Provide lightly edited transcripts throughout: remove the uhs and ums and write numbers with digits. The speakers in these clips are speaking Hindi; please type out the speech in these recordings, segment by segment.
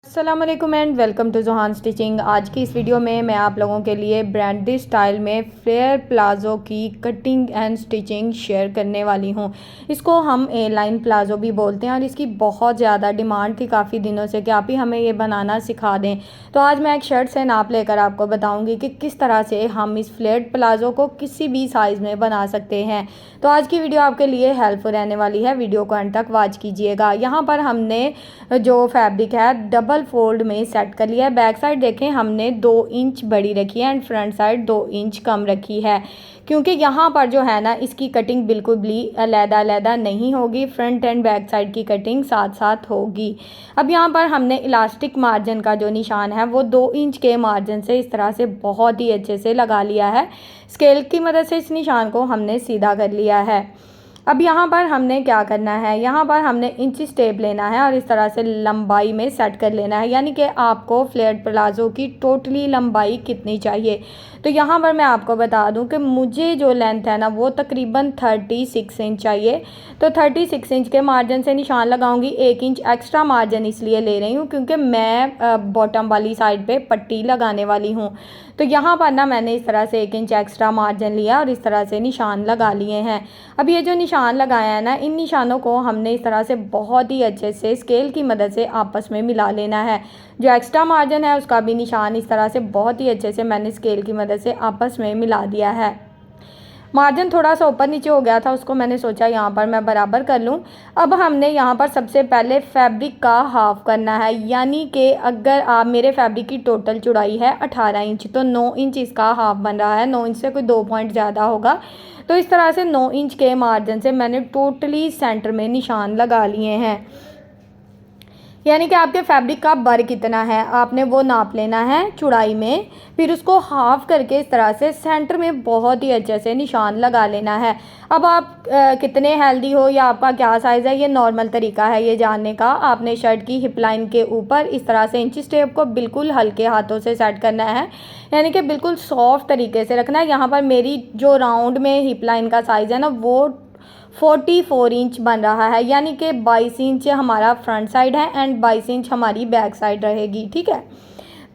अस्सलाम वालेकुम and welcome to Johan Stitching. आज की इस वीडियो में मैं आप लोगों के लिए ब्रांडेड स्टाइल में फ्लेयर प्लाज़ो की कटिंग एंड स्टिचिंग शेयर करने वाली हूं। इसको हम ए लाइन प्लाज़ो भी बोलते हैं और इसकी बहुत ज़्यादा डिमांड थी काफ़ी दिनों से कि आप ही हमें ये बनाना सिखा दें। तो आज मैं एक शर्ट से नाप लेकर आपको बताऊँगी कि किस तरह से हम इस फ्लेयर प्लाज़ो को किसी भी साइज़ में बना सकते हैं। तो आज की वीडियो आपके लिए हेल्पफुल रहने वाली है, वीडियो को अंत तक वॉच कीजिएगा। यहाँ पर हमने जो फैब्रिक है डबल फोल्ड में सेट कर लिया है। बैक साइड देखें हमने 2 इंच बड़ी रखी है एंड फ्रंट साइड 2 इंच कम रखी है, क्योंकि यहाँ पर जो है ना इसकी कटिंग बिल्कुल भी अलग-अलग नहीं होगी, फ्रंट एंड बैक साइड की कटिंग साथ साथ होगी। अब यहाँ पर हमने इलास्टिक मार्जिन का जो निशान है वो 2 इंच के मार्जिन से इस तरह से बहुत ही अच्छे से लगा लिया है। स्केल की मदद से इस निशान को हमने सीधा कर लिया है। अब यहाँ पर हमने क्या करना है, यहाँ पर हमने इंची टेप लेना है और इस तरह से लंबाई में सेट कर लेना है, यानी कि आपको फ्लेयर प्लाज़ो की टोटली लंबाई कितनी चाहिए। तो यहाँ पर मैं आपको बता दूँ कि मुझे जो लेंथ है ना वो तकरीबन 36 इंच चाहिए। तो 36 इंच के मार्जिन से निशान लगाऊंगी। 1 इंच एक्स्ट्रा मार्जिन इसलिए ले रही हूँ क्योंकि मैं बॉटम वाली साइड पे पट्टी लगाने वाली हूँ। तो यहाँ पर ना मैंने इस तरह से 1 इंच एक्स्ट्रा मार्जिन लिया और इस तरह से निशान लगा लिए हैं। अब ये जो निशान लगाया है ना, इन निशानों को हमने इस तरह से बहुत ही अच्छे से स्केल की मदद से आपस में मिला लेना है। जो एक्स्ट्रा मार्जिन है उसका भी निशान इस तरह से बहुत ही अच्छे से मैंने स्केल की मदद से आपस में मिला दिया है। मार्जिन थोड़ा सा ऊपर नीचे हो गया था, उसको मैंने सोचा यहाँ पर मैं बराबर कर लूँ। अब हमने यहाँ पर सबसे पहले फैब्रिक का हाफ करना है, यानी कि अगर आप मेरे फैब्रिक की टोटल चौड़ाई है 18 इंच तो 9 इंच इसका हाफ बन रहा है। 9 इंच से कोई 2 पॉइंट ज़्यादा होगा। तो इस तरह से 9 इंच के मार्जिन से मैंने टोटली सेंटर में निशान लगा लिए हैं, यानी कि आपके फैब्रिक का बर कितना है आपने वो नाप लेना है चौड़ाई में, फिर उसको हाफ करके इस तरह से सेंटर में बहुत ही अच्छे से निशान लगा लेना है। अब आप कितने हेल्दी हो या आपका क्या साइज़ है, ये नॉर्मल तरीका है ये जानने का। आपने शर्ट की हिप लाइन के ऊपर इस तरह से इंची टेप को बिल्कुल हल्के हाथों से सेट करना है, यानी कि बिल्कुल सॉफ्ट तरीके से रखना है। यहाँ पर मेरी जो राउंड में हिप लाइन का साइज़ है ना वो 44 इंच बन रहा है, यानी कि 22 इंच हमारा फ्रंट साइड है एंड 22 इंच हमारी बैक साइड रहेगी। ठीक है,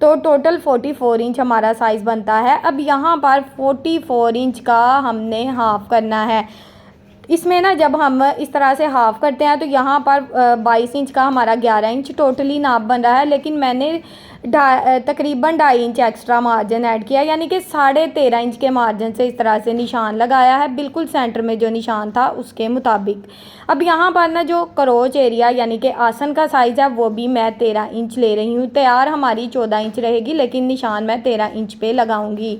तो टोटल 44 इंच हमारा साइज़ बनता है। अब यहाँ पर 44 इंच का हमने हाफ करना है। इसमें ना जब हम इस तरह से हाफ़ करते हैं तो यहाँ पर 22 इंच का हमारा 11 इंच टोटली नाप बन रहा है, लेकिन मैंने तकरीबन 2.5 इंच एक्स्ट्रा मार्जिन ऐड किया, यानी कि 13.5 इंच के मार्जिन से इस तरह से निशान लगाया है, बिल्कुल सेंटर में जो निशान था उसके मुताबिक। अब यहाँ पर ना जो क्रोच एरिया यानी कि आसन का साइज़ है वो भी मैं 13 इंच ले रही हूँ। तैयार हमारी 14 इंच रहेगी, लेकिन निशान मैं 13 इंच पे लगाऊंगी।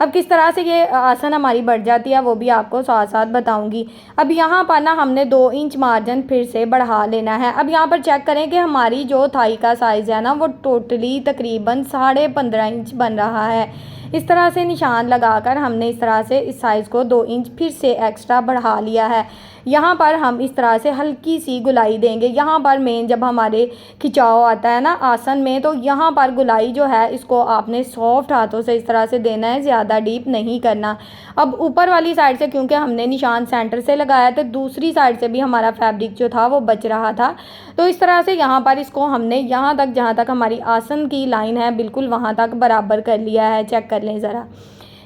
अब किस तरह से ये आसन हमारी बढ़ जाती है वो भी आपको साथ साथ बताऊंगी। अब यहाँ पर ना हमने 2 इंच मार्जिन फिर से बढ़ा लेना है। अब यहाँ पर चेक करें कि हमारी जो थाई का साइज़ है ना वो टोटली तकरीबन 15.5 इंच बन रहा है। इस तरह से निशान लगाकर हमने इस तरह से इस साइज़ को 2 इंच फिर से एक्स्ट्रा बढ़ा लिया है। यहाँ पर हम इस तरह से हल्की सी गुलाई देंगे। यहाँ पर मेन जब हमारे खिंचाव आता है ना आसन में, तो यहाँ पर गुलाई जो है इसको आपने सॉफ्ट हाथों से इस तरह से देना है, ज़्यादा डीप नहीं करना। अब ऊपर वाली साइड से क्योंकि हमने निशान सेंटर से लगाया था, दूसरी साइड से भी हमारा फैब्रिक जो था वो बच रहा था। तो इस तरह से यहाँ पर इसको हमने यहाँ तक जहाँ तक हमारी आसन की लाइन है बिल्कुल वहाँ तक बराबर कर लिया है। चेक कर लें ज़रा,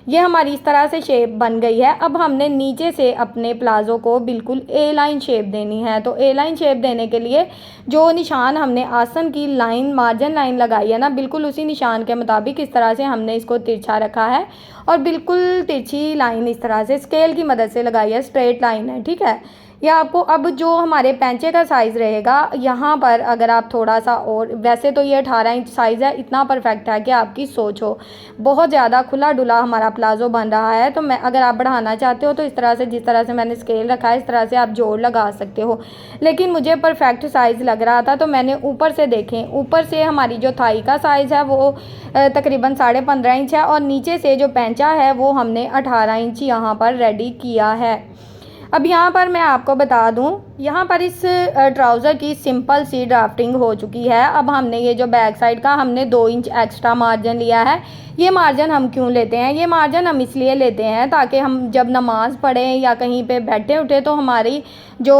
ये हमारी इस तरह से शेप बन गई है। अब हमने नीचे से अपने प्लाज़ो को बिल्कुल ए लाइन शेप देनी है। तो ए लाइन शेप देने के लिए जो निशान हमने आसन की लाइन मार्जिन लाइन लगाई है ना, बिल्कुल उसी निशान के मुताबिक इस तरह से हमने इसको तिरछा रखा है और बिल्कुल तिरछी लाइन इस तरह से स्केल की मदद से लगाई है, स्ट्रेट लाइन है। ठीक है, या आपको अब जो हमारे पैंचे का साइज़ रहेगा यहाँ पर अगर आप थोड़ा सा, और वैसे तो ये 18 इंच साइज़ है, इतना परफेक्ट है कि आपकी सोच हो। बहुत ज़्यादा खुला डुला हमारा प्लाज़ो बन रहा है, तो मैं अगर आप बढ़ाना चाहते हो तो इस तरह से जिस तरह से मैंने स्केल रखा है इस तरह से आप जोड़ लगा सकते हो, लेकिन मुझे परफेक्ट साइज़ लग रहा था तो मैंने ऊपर से देखें, ऊपर से हमारी जो थाई का साइज़ है वो तकरीबन 15.5 इंच है और नीचे से जो पैंचा है वो हमने 18 इंच यहाँ पर रेडी किया है। अब यहाँ पर मैं आपको बता दूँ, यहाँ पर इस ट्राउज़र की सिंपल सी ड्राफ्टिंग हो चुकी है। अब हमने ये जो बैक साइड का हमने 2 इंच एक्स्ट्रा मार्जिन लिया है। ये मार्जिन हम क्यों लेते हैं? ये मार्जिन हम इसलिए लेते हैं ताकि हम जब नमाज़ पढ़ें या कहीं पे बैठे उठे तो हमारी जो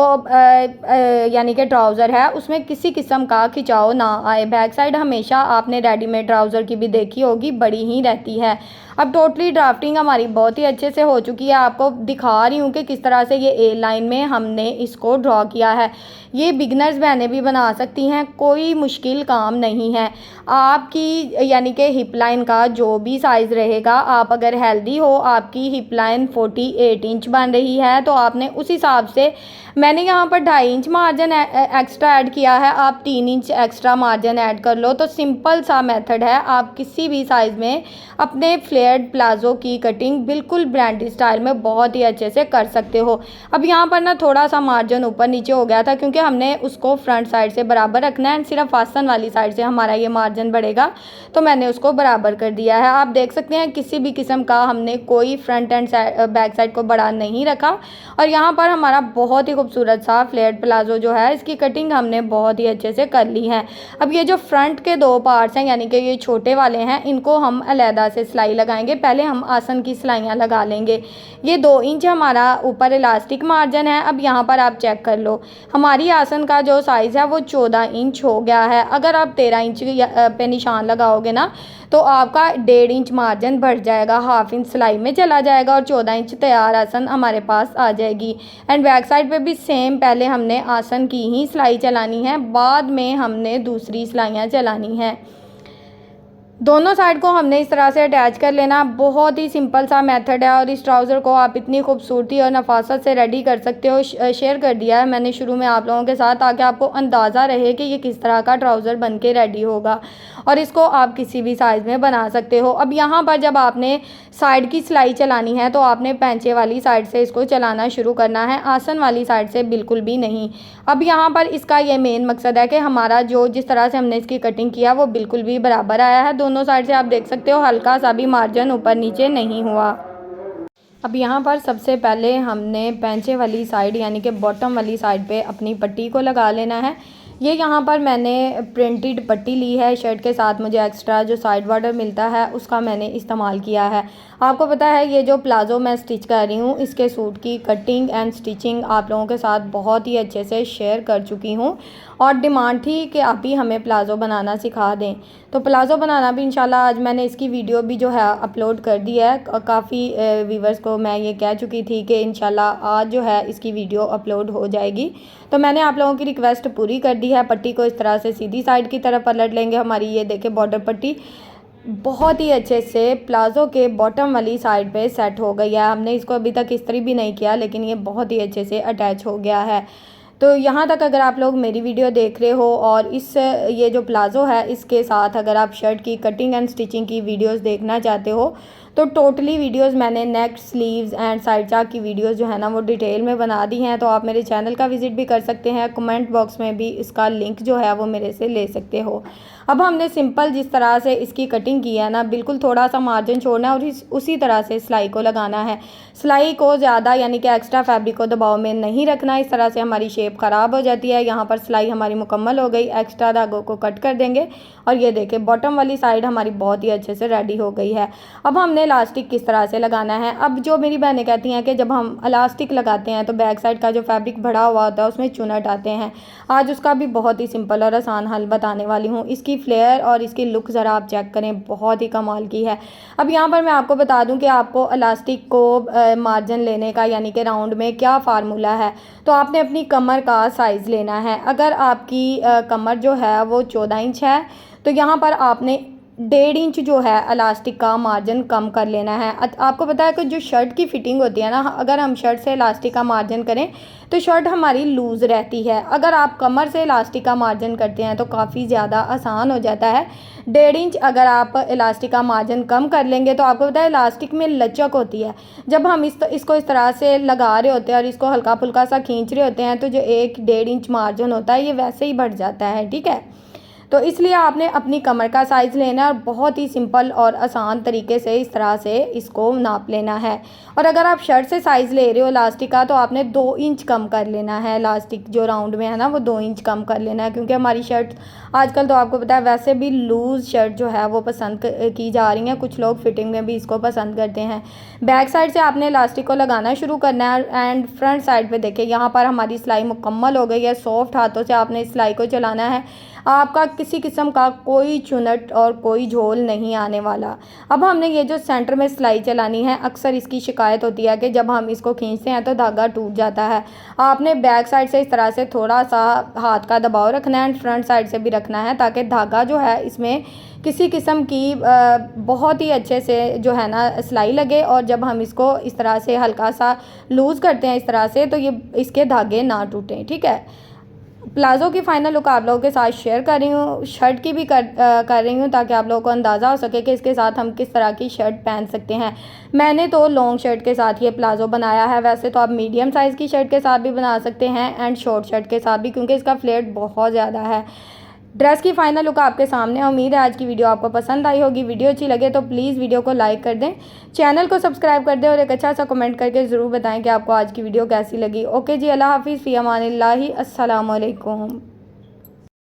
यानी कि ट्राउज़र है उसमें किसी किस्म का खिंचाव ना आए। बैक साइड हमेशा आपने रेडीमेड ट्राउज़र की भी देखी होगी, बड़ी ही रहती है। अब टोटली ड्राफ्टिंग हमारी बहुत ही अच्छे से हो चुकी है। आपको दिखा रही हूँ कि किस तरह से ये ए लाइन में हमने इसको ड्रॉ किया है। ये बिगनर्स बहनें भी बना सकती हैं, कोई मुश्किल काम नहीं है। आपकी यानी कि हिप लाइन का जो भी साइज़ रहेगा, आप अगर हेल्दी हो, आपकी हिप लाइन 48 इंच बन रही है तो आपने उस हिसाब से, मैंने यहाँ पर 2.5 इंच मार्जिन एक्स्ट्रा ऐड किया है, आप 3 इंच एक्स्ट्रा मार्जिन ऐड कर लो। तो सिंपल सा मेथड है, आप किसी भी साइज़ में अपने फ्लेयर्ड प्लाज़ो की कटिंग बिल्कुल ब्रांडी स्टाइल में बहुत ही अच्छे से कर सकते हो। अब यहाँ पर ना थोड़ा सा मार्जिन ऊपर नीचे हो गया था क्योंकि हमने उसको फ्रंट साइड से बराबर रखना है, सिर्फ आसन वाली साइड से हमारा ये मार्जिन बढ़ेगा, तो मैंने उसको बराबर कर दिया है। आप देख सकते हैं किसी भी किस्म का हमने कोई फ्रंट एंड बैक साइड को बड़ा नहीं रखा। और यहाँ पर हमारा बहुत ही खूबसूरत सा फ्लेयर्ड प्लाज़ो जो है, इसकी कटिंग हमने बहुत ही अच्छे से कर ली है। अब ये जो फ्रंट के 2 पार्ट्स हैं यानी कि ये छोटे वाले हैं, इनको हम अलहदा से सिलाई लगाएंगे। पहले हम आसन की सिलाइयाँ लगा लेंगे। ये 2 इंच हमारा ऊपर इलास्टिक मार्जिन है। अब यहाँ पर आप चेक कर लो, हमारी आसन का जो साइज़ है वो 14 इंच हो गया है। अगर आप 13 इंच पे निशान लगाओगे ना तो आपका 1.5 इंच मार्जिन बढ़ जाएगा, हाफ इंच सिलाई में चला जाएगा और 14 इंच तैयार आसन हमारे पास आ जाएगी। एंड बैक साइड पे भी सेम, पहले हमने आसन की ही सिलाई चलानी है, बाद में हमने दूसरी सिलाइयाँ चलानी है। दोनों साइड को हमने इस तरह से अटैच कर लेना। बहुत ही सिंपल सा मेथड है और इस ट्राउज़र को आप इतनी खूबसूरती और नफासत से रेडी कर सकते हो। शेयर कर दिया है मैंने शुरू में आप लोगों के साथ ताकि आपको अंदाज़ा रहे कि ये किस तरह का ट्राउज़र बन के रेडी होगा, और इसको आप किसी भी साइज़ में बना सकते हो। अब यहाँ पर जब आपने साइड की सिलाई चलानी है तो आपने पैंचे वाली साइड से इसको चलाना शुरू करना है, आसन वाली साइड से बिल्कुल भी नहीं। अब यहाँ पर इसका ये मेन मकसद है कि हमारा जो जिस तरह से हमने इसकी कटिंग किया वो बिल्कुल भी बराबर आया है। दोनों साइड से आप देख सकते हो हल्का सा भी मार्जिन ऊपर नीचे नहीं हुआ। अब यहाँ पर सबसे पहले हमने पैंचे वाली साइड यानी कि बॉटम वाली साइड पे अपनी पट्टी को लगा लेना है। ये यहाँ पर मैंने प्रिंटेड पट्टी ली है, शर्ट के साथ मुझे एक्स्ट्रा जो साइड बॉर्डर मिलता है उसका मैंने इस्तेमाल किया है। आपको पता है ये जो प्लाज़ो मैं स्टिच कर रही हूँ इसके सूट की कटिंग एंड स्टिचिंग आप लोगों के साथ बहुत ही अच्छे से शेयर कर चुकी हूँ, और डिमांड थी कि आप ही हमें प्लाज़ो बनाना सिखा दें। तो प्लाज़ो बनाना भी इंशाल्लाह आज मैंने इसकी वीडियो भी जो है अपलोड कर दी है। काफ़ी व्यूवर्स को मैं ये कह चुकी थी कि इंशाल्लाह आज जो है इसकी वीडियो अपलोड हो जाएगी, तो मैंने आप लोगों की रिक्वेस्ट पूरी कर दी है। पट्टी को इस तरह से सीधी साइड की तरफ पलट लेंगे। हमारी ये देखें बॉर्डर पट्टी बहुत ही अच्छे से प्लाज़ो के बॉटम वाली साइड पे सेट हो गई है। हमने इसको अभी तक इस्त्री भी नहीं किया लेकिन ये बहुत ही अच्छे से अटैच हो गया है। तो यहाँ तक अगर आप लोग मेरी वीडियो देख रहे हो और ये जो प्लाज़ो है इसके साथ अगर आप शर्ट की कटिंग एंड स्टिचिंग की वीडियोस देखना चाहते हो तो टोटली वीडियोस मैंने नेक, स्लीव्स एंड साइड चाक की वीडियोस जो है ना वो डिटेल में बना दी हैं। तो आप मेरे चैनल का विज़िट भी कर सकते हैं, कमेंट बॉक्स में भी इसका लिंक जो है वो मेरे से ले सकते हो। अब हमने सिंपल जिस तरह से इसकी कटिंग की है ना, बिल्कुल थोड़ा सा मार्जिन छोड़ना है और उसी तरह से सिलाई को लगाना है। सिलाई को ज़्यादा यानी कि एक्स्ट्रा फैब्रिक को दबाव में नहीं रखना, इस तरह से हमारी शेप ख़राब हो जाती है। यहाँ पर सिलाई हमारी मुकम्मल हो गई, एक्स्ट्रा धागों को कट कर देंगे और ये देखें बॉटम वाली साइड हमारी बहुत ही अच्छे से रेडी हो गई है। अब हमने इलास्टिक किस तरह से लगाना है। अब जो मेरी बहनें कहती हैं कि जब हम इलास्टिक लगाते हैं तो बैक साइड का जो फैब्रिक भरा हुआ होता है उसमें चुनट आते हैं, आज उसका भी बहुत ही सिंपल और आसान हल बताने वाली हूँ। इसकी फ्लेयर और इसकी लुक ज़रा आप चेक करें, बहुत ही कमाल की है। अब यहाँ पर मैं आपको बता दूँ कि आपको इलास्टिक को मार्जिन लेने का यानी कि राउंड में क्या फार्मूला है। तो आपने अपनी कमर का साइज़ लेना है। अगर आपकी कमर जो है वो 14 इंच है तो यहाँ पर आपने 1.5 इंच जो है इलास्टिक का मार्जिन कम कर लेना है। आपको पता है कि जो शर्ट की फिटिंग होती है ना, अगर हम शर्ट से इलास्टिक का मार्जिन करें तो शर्ट हमारी लूज़ रहती है। अगर आप कमर से इलास्टिक का मार्जिन करते हैं तो काफ़ी ज़्यादा आसान हो जाता है। 1.5 इंच अगर आप इलास्टिक का मार्जिन कम कर लेंगे तो आपको पता है इलास्टिक में लचक होती है। जब हम इसको इस तरह से लगा रहे होते हैं और इसको हल्का फुल्का सा खींच रहे होते हैं तो जो 1-1.5 इंच मार्जिन होता है ये वैसे ही बढ़ जाता है, ठीक है। तो इसलिए आपने अपनी कमर का साइज़ लेना है और बहुत ही सिंपल और आसान तरीके से इस तरह से इसको नाप लेना है। और अगर आप शर्ट से साइज़ ले रहे हो इलास्टिक का, तो आपने 2 इंच कम कर लेना है। इलास्टिक जो राउंड में है ना, वो 2 इंच कम कर लेना है, क्योंकि हमारी शर्ट आजकल तो आपको पता है वैसे भी लूज़ शर्ट जो है वो पसंद की जा रही हैं। कुछ लोग फिटिंग में भी इसको पसंद करते हैं। बैक साइड से आपने इलास्टिक को लगाना शुरू करना है एंड फ्रंट साइड पे देखिए यहाँ पर हमारी सिलाई मुकम्मल हो गई है। सॉफ्ट हाथों से आपने इस सिलाई को चलाना है। आपका किसी किस्म का कोई चुनट और कोई झोल नहीं आने वाला। अब हमने ये जो सेंटर में सिलाई चलानी है, अक्सर इसकी शिकायत होती है कि जब हम इसको खींचते हैं तो धागा टूट जाता है। आपने बैक साइड से इस तरह से थोड़ा सा हाथ का दबाव रखना है एंड फ्रंट साइड से भी रखना है, ताकि धागा जो है इसमें किसी किस्म की बहुत ही अच्छे से जो है ना सिलाई लगे। और जब हम इसको इस तरह से हल्का सा लूज़ करते हैं इस तरह से, तो ये इसके धागे ना टूटें। ठीक है। प्लाज़ो की फ़ाइनल लुक आप लोगों के साथ शेयर कर रही हूँ, शर्ट की भी कर रही हूँ, ताकि आप लोगों को अंदाज़ा हो सके कि इसके साथ हम किस तरह की शर्ट पहन सकते हैं। मैंने तो लॉन्ग शर्ट के साथ ये प्लाज़ो बनाया है। वैसे तो आप मीडियम साइज़ की शर्ट के साथ भी बना सकते हैं एंड शॉर्ट शर्ट के साथ भी, क्योंकि इसका फ्लेट बहुत ज़्यादा है। ड्रेस की फ़ाइनल लुक आपके सामने है। उम्मीद है आज की वीडियो आपको पसंद आई होगी। वीडियो अच्छी लगे तो प्लीज़ वीडियो को लाइक कर दें, चैनल को सब्सक्राइब कर दें और एक अच्छा सा कमेंट करके ज़रूर बताएं कि आपको आज की वीडियो कैसी लगी। ओके जी, अल्लाह हाफ़िज़, फ़ी अमानिल्लाहि, अस्सलामु अलैकुम।